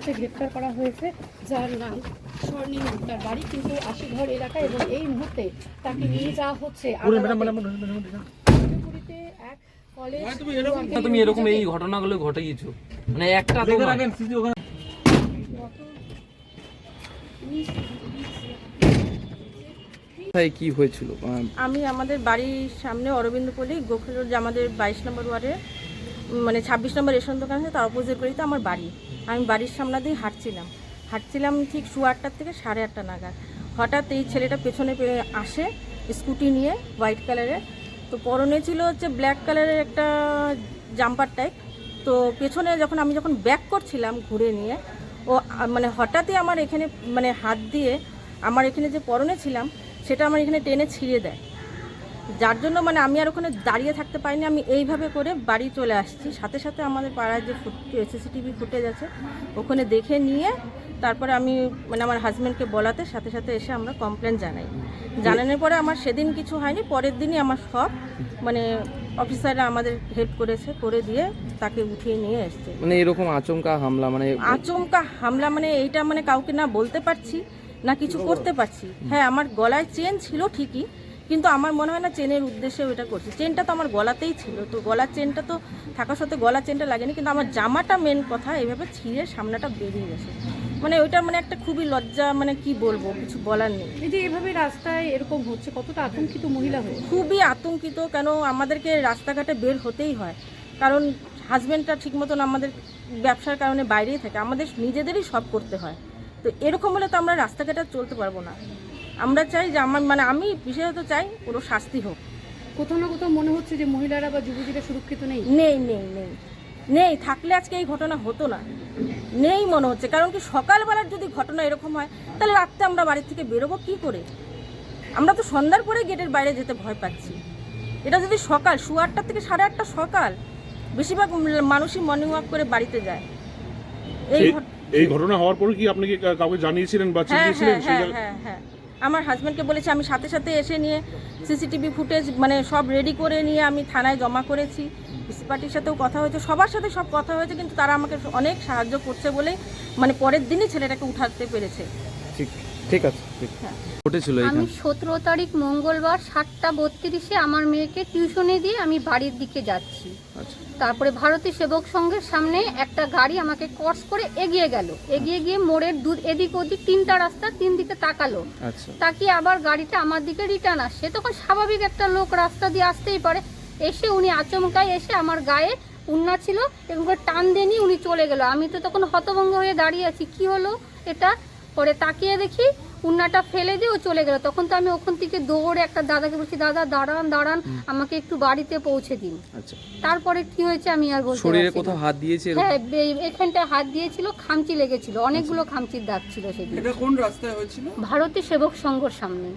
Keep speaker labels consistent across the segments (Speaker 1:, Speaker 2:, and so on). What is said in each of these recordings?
Speaker 1: মুহূর্তে গ্রেপ্তার করা হয়েছে, যার নাম স্বর্ণিম তার বাড়ি কিন্তু আশিঘর এলাকায়, এবং এই মুহূর্তে তাকে নিয়ে যাওয়া হচ্ছে শিলিগুড়িতে এক কলেজ।
Speaker 2: তুমি এরকম এই ঘটনাগুলো ঘটিয়েছো, মানে একটা তো কি হয়েছিল?
Speaker 3: আমি আমাদের বাড়ির সামনে অরবিন্দপল্লী গোখলে রোড, আমাদের 22 নম্বর ওয়ার্ডে মানে 26 নম্বর রেশন দোকান আছে, তার অপোজিট গলিতে আমার বাড়ি। আমি বাড়ির সামনে দিয়ে হাঁটছিলাম ঠিক 8:30 থেকে 8:30 নাগাদ। হঠাৎ এই ছেলেটা পেছনে আসে স্কুটি নিয়ে, হোয়াইট কালারের, তো পরনে ছিল হচ্ছে ব্ল্যাক কালারের একটা জাম্পার টাইপ। তো পেছনে আমি যখন ব্যাক করছিলাম ঘুরে নিয়ে, ও মানে হঠাৎই আমার এখানে মানে হাত দিয়ে আমার এখানে যে পরনে ছিলাম সেটা আমার এখানে টেনে ছিঁড়ে দেয়, যার জন্য মানে আমি আর ওখানে দাঁড়িয়ে থাকতে পারিনি। আমি এইভাবে করে বাড়ি চলে আসছি। সাথে সাথে আমাদের পাড়ায় যে সিসিটিভি ফুটেজ আছে ওখানে দেখে নিয়ে তারপরে আমি মানে আমার হাজব্যান্ডকে বলাতে সাথে সাথে এসে আমরা কমপ্লেন জানানোর পরে আমার সেদিন কিছু হয়নি, পরের দিনই আমার সব মানে অফিসাররা আমাদের হেল্প করে দিয়ে তাকে উঠিয়ে নিয়ে এসছে।
Speaker 2: মানে এরকম আচমকা হামলা মানে এইটা মানে কাউকে না বলতে পারছি না কিছু করতে পারছি। হ্যাঁ, আমার গলায় চেন ছিল ঠিকই, কিন্তু আমার মনে হয় না চেনের উদ্দেশ্যে ওইটা করছে। চেনটা তো আমার গলাতেই ছিল, তো গলার চেনটা তো থাকার সত্ত্বেও গলার চেনটা লাগেনি, কিন্তু আমার জামাটা মেন কথা এইভাবে ছিঁড়ে সামনেটা বেরিয়ে গেছে। মানে ওইটা মানে একটা খুবই লজ্জা, মানে কি বলবো, কিছু বলার নেই।
Speaker 1: এই যে এভাবে রাস্তায় এরকম হচ্ছে, কতটা আতঙ্কিত মহিলা হয়ে?
Speaker 3: খুবই আতঙ্কিত, কেন আমাদেরকে রাস্তাঘাটে বের হতেই হয়, কারণ হাজব্যান্ডটা ঠিক মতন আমাদের ব্যবসার কারণে বাইরেই থাকে, আমাদের নিজেদেরই সব করতে হয়। তো এরকম হলে তো আমরা রাস্তাঘাটে চলতে পারবো না। আমরা চাই যে আমি বিশেষত চাই পুরো শাস্তি হোক।
Speaker 1: কোথাও না কোথাও মনে হচ্ছে যে মহিলারা বা যুবতীরা সুরক্ষিত নেই।
Speaker 3: নেই থাকলে আজকে এই ঘটনা হতো না, নেই মনে হচ্ছে। কারণ কি, সকালবেলার যদি ঘটনা এরকম হয় তাহলে রাত্রে আমরা বাড়ি থেকে বেরোবো কি করে? আমরা তো সন্ধ্যার পরে গেটের বাইরে যেতে ভয় পাচ্ছি। এটা যদি সকাল 8:30 থেকে 8:30 সকাল, বেশিরভাগ মানুষই মর্নিং ওয়াক করে বাড়িতে যায়।
Speaker 4: এই ঘটনা হওয়ার পরে কি আপনি কি কাউকে জানিয়েছিলেন বা চিনিয়েছিলেন?
Speaker 3: হ্যাঁ, আমার হাজব্যান্ডকে বলেছি, আমি সাথে সাথে এসে নিয়ে সিসিটিভি ফুটেজ মানে সব রেডি করে নিয়ে আমি থানায় জমা করেছি। পিসি পার্টির সাথেও কথা হয়েছে, সবার সাথে সব কথা হয়েছে, কিন্তু তারা আমাকে অনেক সাহায্য করছে বলে মানে পরের দিনই ছেলেটাকে উঠাতে পেরেছে।
Speaker 2: ঠিক আছে।
Speaker 5: আমি 17 তারিখ মঙ্গলবার 7:32 আমার মেয়েকে টিউশনে দিয়ে আমি বাড়ির দিকে যাচ্ছি। তারপরে ভারতী সেবক সংঘের সামনে একটা গাড়ি আমাকে ক্রস করে এগিয়ে গিয়ে মোড়ের এদিক ওদিক 3টা রাস্তা 3 দিকে তাকালো। তাকিয়ে আবার গাড়িটা আমার দিকে রিটার্ন আসছে। তখন স্বাভাবিক একটা লোক রাস্তা দিয়ে আসতেই পারে, এসে উনি আচমকায় এসে আমার গায়ে উন্না ছিল এবং টান দেনি উনি চলে গেল। আমি তো তখন হতভম্ব হয়ে দাঁড়িয়ে আছি, কি হলো এটা? পরে তাকিয়ে দেখি উন্নাটা ফেলে দিয়ে ও চলে গেল। তখন তো আমি ওখান থেকে দৌড়ে একটা দাদাকে বলছি, দাদা দাঁড়ান, আমাকে একটু বাড়িতে পৌঁছে দিন। তারপরে কি হয়েছে আমি আর বলতে পারছি না।
Speaker 2: কোথাও হাত দিয়েছে?
Speaker 5: হ্যাঁ, এখানটা হাত দিয়েছিল, খামচি লেগেছিল, অনেকগুলো খামচির দাগ ছিল সেদিন।
Speaker 2: এটা কোন রাস্তায় হয়েছিল?
Speaker 5: ভারতী সেবক সংঘর সামনে।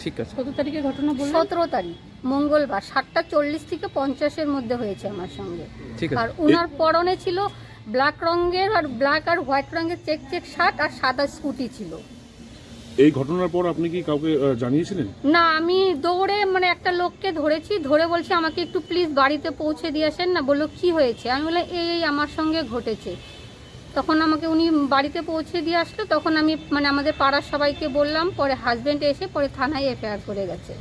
Speaker 2: ঠিক আছে।
Speaker 1: কত তারিখে ঘটনা বললেন?
Speaker 5: 17 তারিখ মঙ্গলবার 7:40 থেকে 50-এর মধ্যে হয়েছে আমার সঙ্গে। আর ওনার পরনে ছিল ব্ল্যাক রঙের আর ব্ল্যাক আর হোয়াইট রঙের চেক শার্ট আর সাদা স্কুটি ছিল।
Speaker 4: এই ঘটনার পর আপনি কি কাউকে জানিয়েছিলেন?
Speaker 5: না, আমি দৌড়ে মানে একটা লোককে ধরে বলছি আমাকে একটু প্লিজ বাড়িতে পৌঁছে দিয়ে আসেন না। বললো কি হয়েছে? আমি বললাম এই আমার সঙ্গে ঘটেছে। তখন আমাকে উনি বাড়িতে পৌঁছে দিয়ে আসলো। তখন আমি মানে আমাদের পাড়ার সবাইকে বললাম, পরে হাজব্যান্ড এসে পরে থানায় এফআইআর করে গেছে।